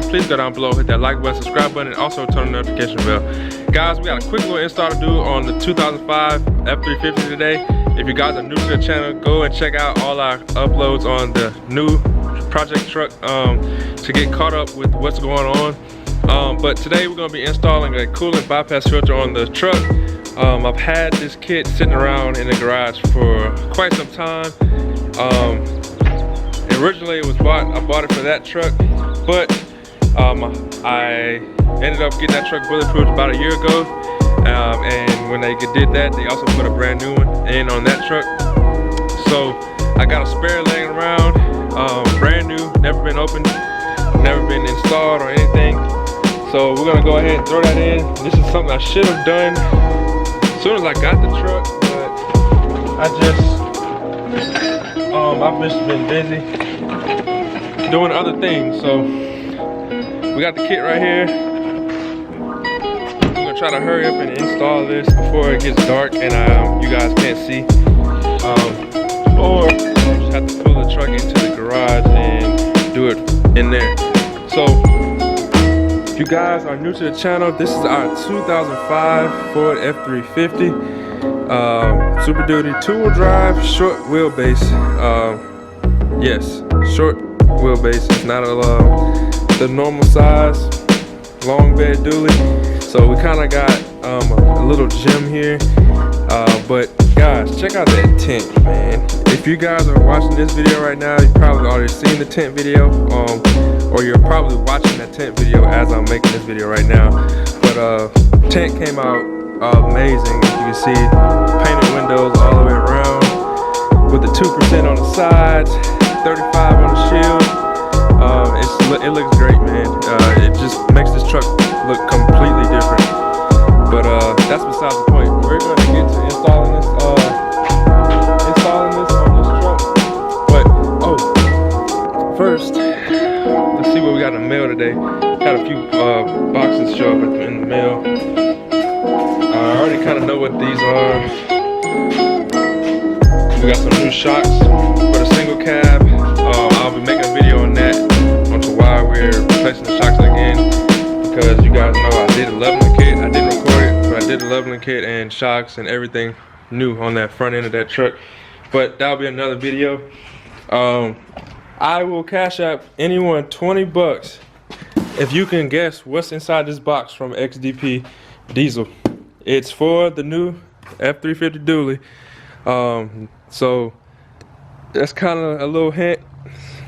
Please go down below, hit that like button, subscribe button, and also turn the notification bell. Guys, we got a quick little install to do on the 2005 F350 today. If you guys are new to the channel, go and check out all our uploads on the new project truck to get caught up with what's going on. But today we're going to be installing a coolant bypass filter on the truck. I've had this kit sitting around in the garage for quite some time. Originally it was I bought it for that truck, but I ended up getting that truck bulletproof about a year ago, and when they did that, they also put a brand new one in on that truck. So I got a spare laying around, brand new, never been opened, never been installed or anything. So we're gonna go ahead and throw that in. This is something I should have done as soon as I got the truck, but I've just been busy doing other things. So we got the kit right here. I'm gonna try to hurry up and install this before it gets dark and you guys can't see. Or just have to pull the truck into the garage and do it in there. So if you guys are new to the channel, this is our 2005 Ford F350 Super Duty two-wheel drive, short wheelbase. Yes, short wheelbase. It's not the normal size long bed dually, so we kind of got a little gem here, but guys, check out that tent, man. If you guys are watching this video right now, you've probably already seen the tent video, or you're probably watching that tent video as I'm making this video right now. But tent came out amazing. As you can see, painted windows all the way around with the 2% on the sides, 35 on the shield. It looks great, man. It just makes this truck look completely different. But that's besides the point. We're going to get to installing this on this truck. But first, let's see what we got in the mail today. Got a few boxes show up in the mail. I already kind of know what these are. We got some new shocks for the single cab. I'll be making a video on that, onto why we're replacing the shocks again, because you guys know I did a leveling kit. I didn't record it, but I did a leveling kit and shocks and everything new on that front end of that truck. But that'll be another video. I will cash app anyone 20 bucks if you can guess what's inside this box from XDP Diesel. It's for the new F350 dually. So that's kind of a little hint,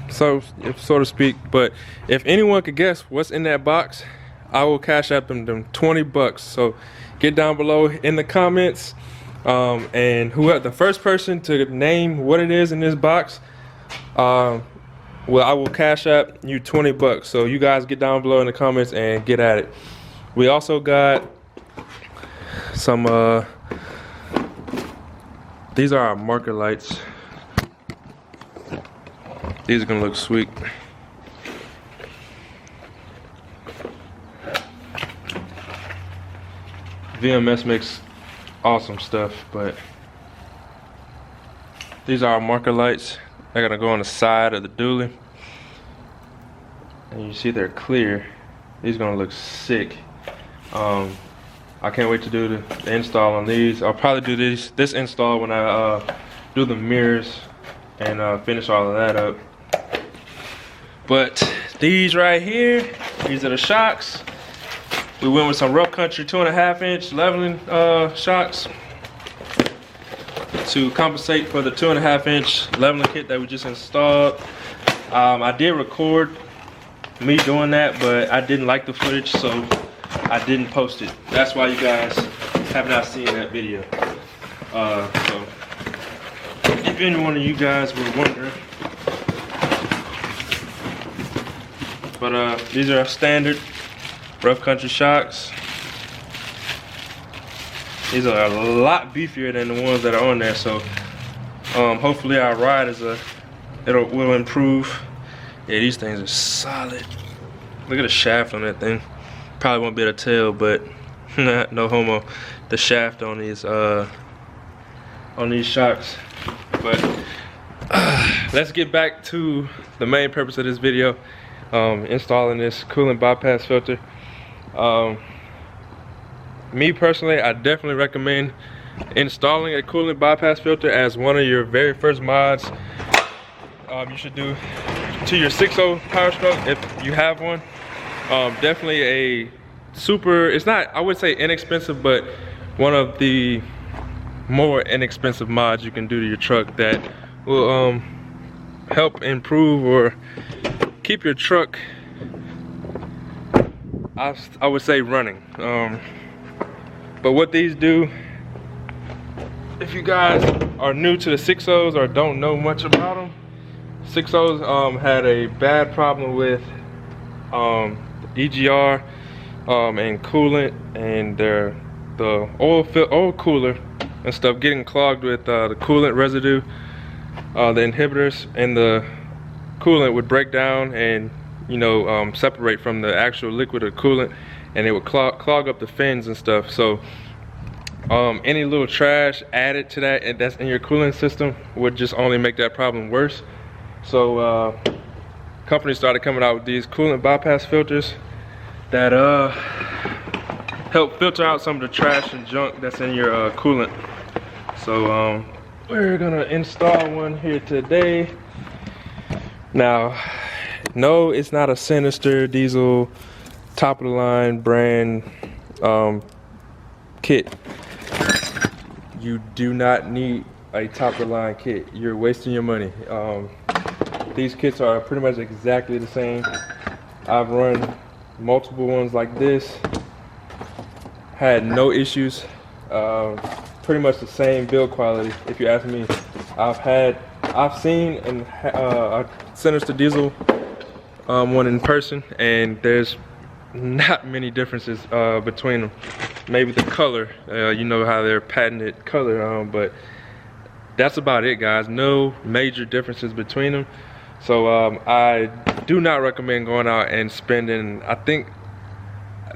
so to speak. But if anyone could guess what's in that box, I will cash app them 20 bucks. So get down below in the comments, and whoever the first person to name what it is in this box, well, I will cash app you 20 bucks. So you guys get down below in the comments and get at it. We also got some these are our marker lights. These are gonna look sweet. VMS makes awesome stuff, but these are our marker lights. They're gonna go on the side of the dually, and you see they're clear. These are gonna look sick. I can't wait to do the install on these. I'll probably do this install when I do the mirrors and finish all of that up. But these right here, these are the shocks. We went with some Rough Country 2.5 inch leveling shocks to compensate for the 2.5 inch leveling kit that we just installed. I did record me doing that, but I didn't like the footage, so I didn't post it. That's why you guys have not seen that video. So if any one of you guys were wondering. But these are standard Rough Country shocks. These are a lot beefier than the ones that are on there, so hopefully our ride will improve. Yeah, these things are solid. Look at the shaft on that thing. Probably won't be able to tell, but no homo. The shaft on these shocks. But let's get back to the main purpose of this video. Installing this coolant bypass filter. Me personally, I definitely recommend installing a coolant bypass filter as one of your very first mods you should do to your 6.0 PowerStroke if you have one. Definitely a super, it's not, I would say inexpensive, but one of the more inexpensive mods you can do to your truck that will help improve or keep your truck, I would say, running. But what these do, if you guys are new to the 6.0s or don't know much about them, 6.0s had a bad problem with EGR and coolant and the oil cooler and stuff getting clogged with the coolant residue. The inhibitors and the coolant would break down and, you know, separate from the actual liquid or coolant, and it would clog up the fins and stuff. So any little trash added to that and that's in your cooling system would just only make that problem worse. So companies started coming out with these coolant bypass filters that help filter out some of the trash and junk that's in your coolant. So we're gonna install one here today. Now, no, it's not a Sinister diesel top of the line brand kit. You do not need a top of the line kit. You're wasting your money. These kits are pretty much exactly the same. I've run multiple ones like this, had no issues. Pretty much the same build quality, if you ask me. I've seen a Sinister diesel one in person, and there's not many differences between them. Maybe the color, you know how they're patented color, but that's about it, guys. No major differences between them. So I do not recommend going out and spending, I think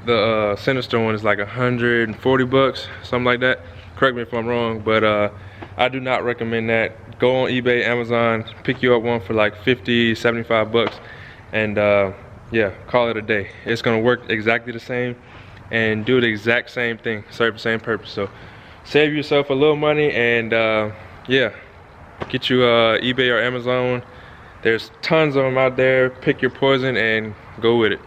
the Sinister one is like 140 bucks, something like that. Correct me if I'm wrong, but I do not recommend that. Go on eBay, Amazon, pick you up one for like 50, 75 bucks, and yeah, call it a day. It's gonna work exactly the same and do the exact same thing, serve the same purpose. So save yourself a little money and yeah, get you eBay or Amazon one. There's tons of them out there. Pick your poison and go with it.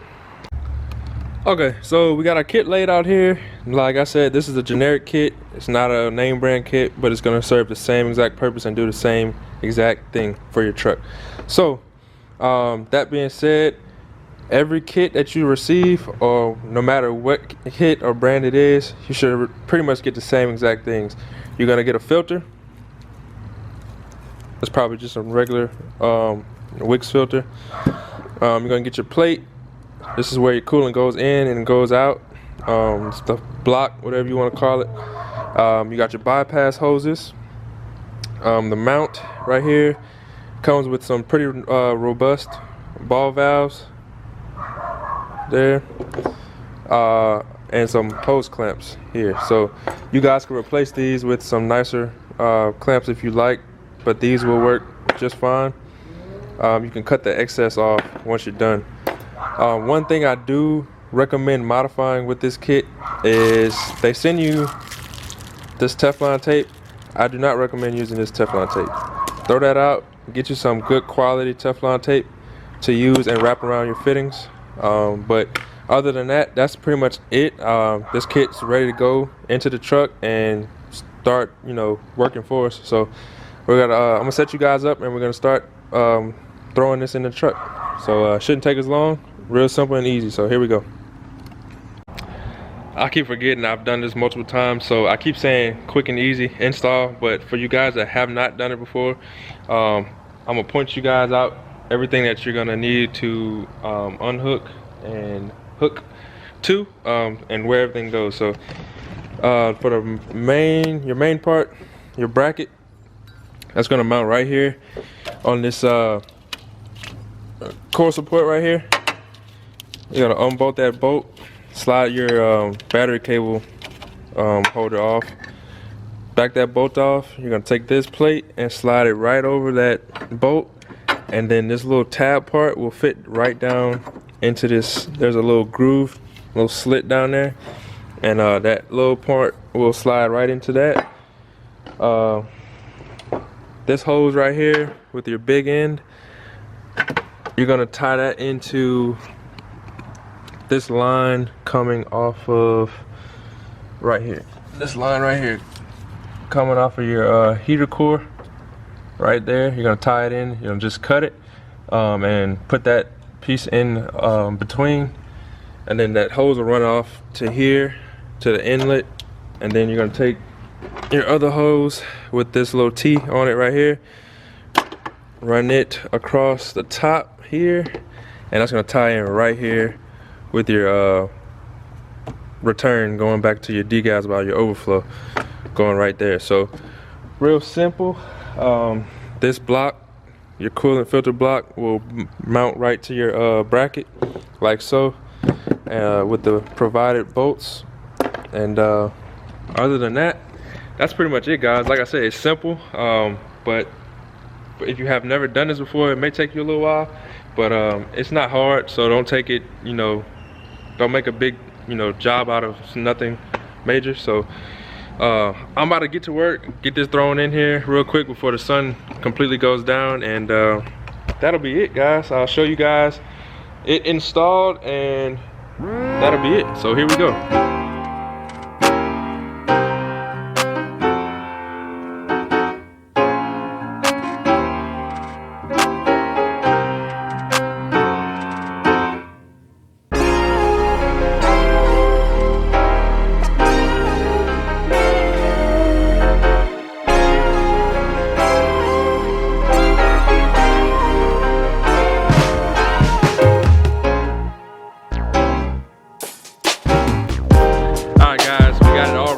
Okay, so we got our kit laid out here. Like I said, this is a generic kit. It's not a name brand kit, but it's gonna serve the same exact purpose and do the same exact thing for your truck. So that being said, every kit that you receive, or no matter what kit or brand it is, you should pretty much get the same exact things. You're gonna get a filter. It's probably just a regular Wix filter. You're gonna get your plate. This is where your coolant goes in and goes out. It's the block, whatever you want to call it. You got your bypass hoses. The mount right here comes with some pretty robust ball valves there, and some hose clamps here. So you guys can replace these with some nicer clamps if you like, but these will work just fine. You can cut the excess off once you're done. One thing I do recommend modifying with this kit is they send you this Teflon tape. I do not recommend using this Teflon tape. Throw that out, get you some good quality Teflon tape to use and wrap around your fittings. But other than that, that's pretty much it. This kit's ready to go into the truck and start, you know, working for us. So we're gonna I'm gonna set you guys up and we're gonna start throwing this in the truck. So shouldn't take as long. Real simple and easy. So here we go. I keep forgetting I've done this multiple times, so I keep saying quick and easy install, but for you guys that have not done it before, I'm gonna point you guys out everything that you're gonna need to unhook and hook to, and where everything goes. So for your main part, your bracket, that's gonna mount right here on this core support right here. You gotta unbolt that bolt, slide your battery cable holder off, back that bolt off. You're gonna take this plate and slide it right over that bolt, and then this little tab part will fit right down into this. There's a little groove, little slit down there, and that little part will slide right into that. This hose right here with your big end, you're gonna tie that into this line coming off of right here. This line right here coming off of your heater core right there. You're gonna tie it in, you know, just cut it and put that piece in between, and then that hose will run off to here to the inlet, and then you're gonna take your other hose with this little T on it right here, run it across the top here, and that's gonna tie in right here with your return going back to your degas about your overflow going right there. So real simple. This block, your coolant filter block, will mount right to your bracket like so, with the provided bolts. And other than that, that's pretty much it, guys. Like I said, it's simple, but if you have never done this before, it may take you a little while, but it's not hard. So don't take it, you know, don't make a big, you know, job out of nothing major. So I'm about to get to work, get this thrown in here real quick before the sun completely goes down, and that'll be it, guys. I'll show you guys it installed, and that'll be it. So here we go.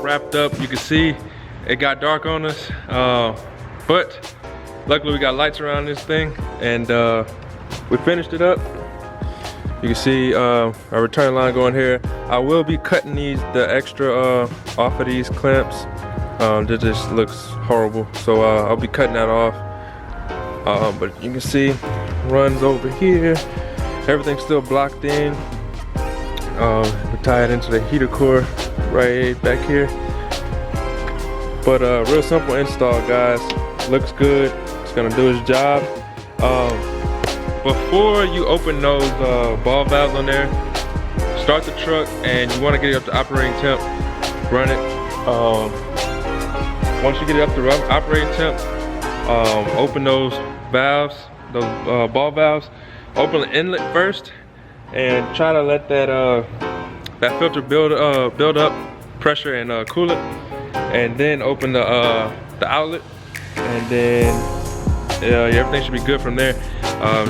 Wrapped up. You can see it got dark on us, but luckily we got lights around this thing, and we finished it up. You can see our return line going here. I will be cutting the extra off of these clamps. That just looks horrible, so I'll be cutting that off. But you can see runs over here. Everything's still blocked in. We tie it into the heater core right back here. But real simple install, guys. Looks good. It's gonna do its job. Before you open those ball valves on there, start the truck, and you want to get it up to operating temp. Run it. Once you get it up to operating temp, open those valves, those ball valves. Open the inlet first, and try to let that filter build up pressure and coolant, and then open the outlet, and then everything should be good from there.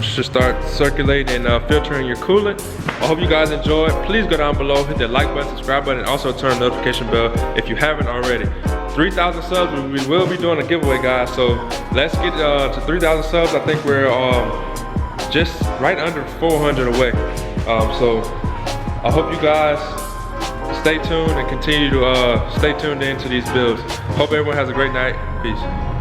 Should start circulating and filtering your coolant. I hope you guys enjoyed. Please go down below, hit that like button, subscribe button, and also turn the notification bell if you haven't already. 3,000 subs, we will be doing a giveaway, guys, so let's get to 3,000 subs. I think we're just right under 400 away. So I hope you guys stay tuned and continue to stay tuned into these builds. Hope everyone has a great night. Peace.